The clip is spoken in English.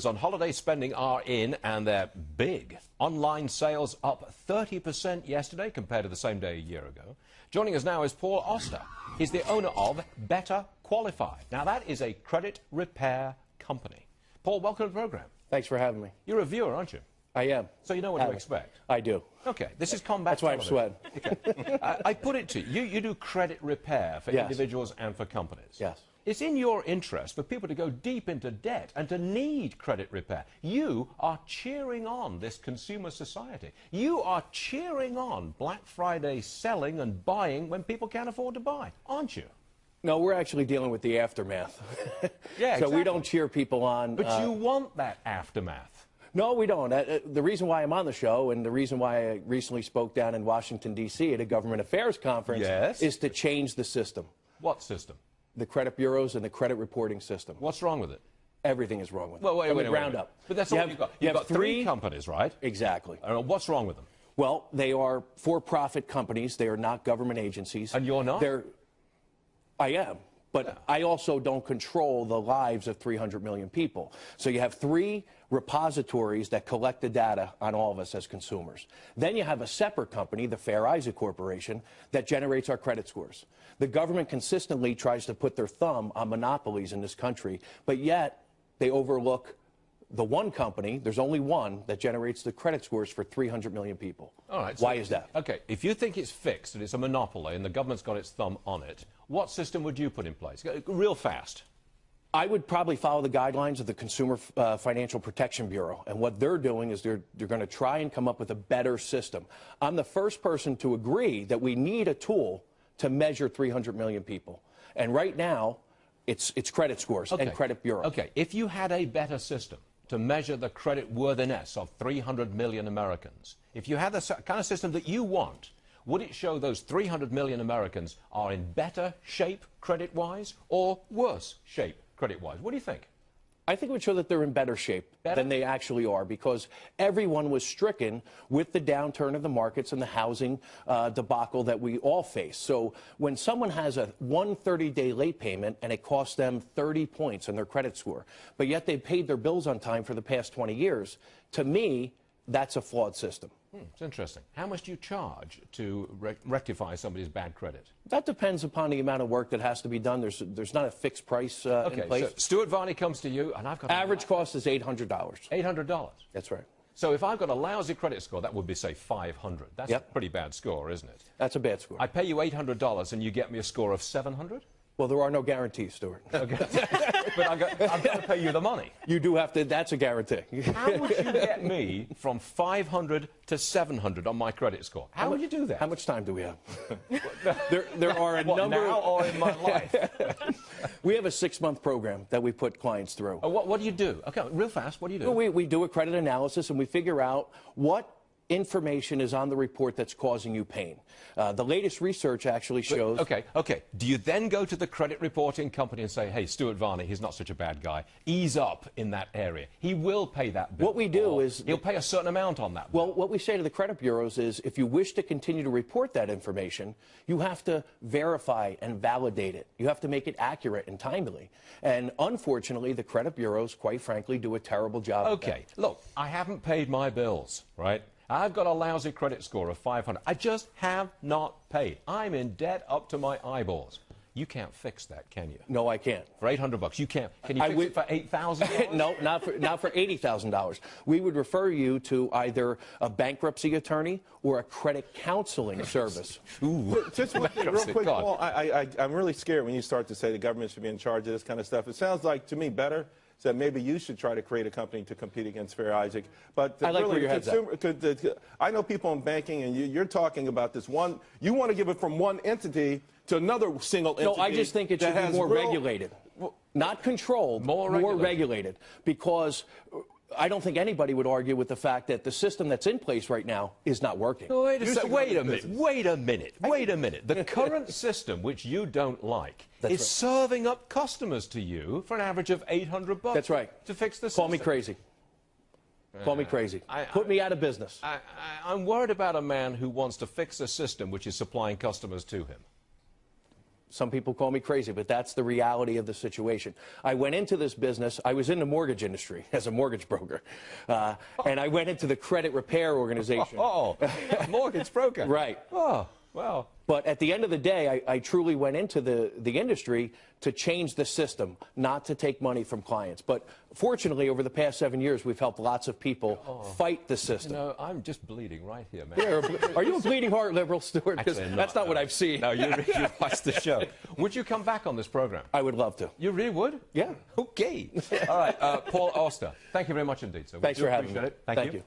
on holiday spending are in, and they're big. Online sales up 30% yesterday compared to the same day a year ago. Joining us now is Paul Oster. He's the owner of Better Qualified. Now, that is a credit repair company. Paul, welcome to the program. Thanks for having me. You're a viewer, aren't you? I am. So you know what to expect? I do. Okay, this is combat That's why I'm television. sweating. Okay. I put it to you, you do credit repair for individuals and for companies. Yes. It's in your interest for people to go deep into debt and to need credit repair. You are cheering on this consumer society. You are cheering on Black Friday selling and buying when people can't afford to buy, aren't you? No, we're actually dealing with the aftermath. Yeah, so exactly. we don't cheer people on. But you want that aftermath. No, we don't. The reason why I'm on the show and the reason why I recently spoke down in Washington, D.C. at a government affairs conference is to change the system. What system? The credit bureaus and the credit reporting system. What's wrong with it? Everything is wrong with it. Well, wait, ground up. But that's all you've got. You've got three companies, right? Exactly. What's wrong with them? Well, they are for-profit companies. They are not government agencies. And you're not? I am. But I also don't control the lives of 300 million people. So you have three repositories that collect the data on all of us as consumers. Then you have a separate company, the Fair Isaac Corporation, that generates our credit scores. The government consistently tries to put their thumb on monopolies in this country, but yet they overlook the one company, there's only one, that generates the credit scores for 300 million people. All right. Why is that? Okay, if you think it's fixed and it's a monopoly and the government's got its thumb on it, what system would you put in place? Real fast. I would probably follow the guidelines of the Consumer Financial Protection Bureau. And what they're doing is they're going to try and come up with a better system. I'm the first person to agree that we need a tool to measure 300 million people. And right now, it's credit scores and credit bureau. Okay, if you had a better system to measure the credit worthiness of 300 million Americans, if you had the kind of system that you want, would it show those 300 million Americans are in better shape credit-wise or worse shape credit-wise? What do you think? I think it would show that they're in better shape than they actually are, because everyone was stricken with the downturn of the markets and the housing debacle that we all face. So when someone has a 130-day late payment and it costs them 30 points in their credit score, but yet they've paid their bills on time for the past 20 years, to me, that's a flawed system. It's interesting. How much do you charge to rectify somebody's bad credit? That depends upon the amount of work that has to be done. There's not a fixed price in place. So Stuart Varney comes to you, and I've got average cost is $800. $800. That's right. So if I've got a lousy credit score, that would be, say, 500. That's a pretty bad score, isn't it? That's a bad score. I pay you $800 and you get me a score of 700? Well, there are no guarantees, Stuart. Okay. But I've got to pay you the money. You do have to. That's a guarantee. How would you get me from 500 to 700 on my credit score? How would you do that? How much time do we have? there are a number. Now or in my life? We have a 6-month program that we put clients through. What do you do? Okay, real fast. What do you do? We do a credit analysis and we figure out what information is on the report that's causing you pain. The latest research actually shows... Okay. Do you then go to the credit reporting company and say, hey, Stuart Varney, he's not such a bad guy. Ease up in that area. He will pay that bill. What we do is... He'll pay a certain amount on that bill. Well, what we say to the credit bureaus is, if you wish to continue to report that information, you have to verify and validate it. You have to make it accurate and timely. And unfortunately, the credit bureaus, quite frankly, do a terrible job of that. Look, I haven't paid my bills, right? I've got a lousy credit score of 500. I just have not paid. I'm in debt up to my eyeballs. You can't fix that, can you? No, I can't. For $800, you can't. Can you fix it for $8,000? No, not for $80,000. We would refer you to either a bankruptcy attorney or a credit counseling service. Just one thing, real quick, Paul. I'm really scared when you start to say the government should be in charge of this kind of stuff. It sounds like, to me, better. So maybe you should try to create a company to compete against Fair Isaac. But I like really, where your head's at. I know people in banking, and you're talking about this one. You want to give it from one entity to another single entity. No, I just think it should be more regulated, not controlled, more regulated, because I don't think anybody would argue with the fact that the system that's in place right now is not working. Wait a minute. The current system, which you don't like, is serving up customers to you for an average of $800. That's right. To fix the system. Call me crazy. Call me crazy. Put me out of business. I'm worried about a man who wants to fix a system which is supplying customers to him. Some people call me crazy, but that's the reality of the situation. I went into this business. I was in the mortgage industry as a mortgage broker. And I went into the credit repair organization. Mortgage broker. Right. Oh, well. But at the end of the day, I truly went into the industry to change the system, not to take money from clients. But fortunately, over the past 7 years, we've helped lots of people fight the system. You know, I'm just bleeding right here, man. Yeah, are you a bleeding heart liberal, Stuart? Because that's not what I've seen. No, you watch the show. Would you come back on this program? I would love to. You really would? Yeah. Okay. All right, Paul Auster, thank you very much indeed. So Thanks for having me. Thank you.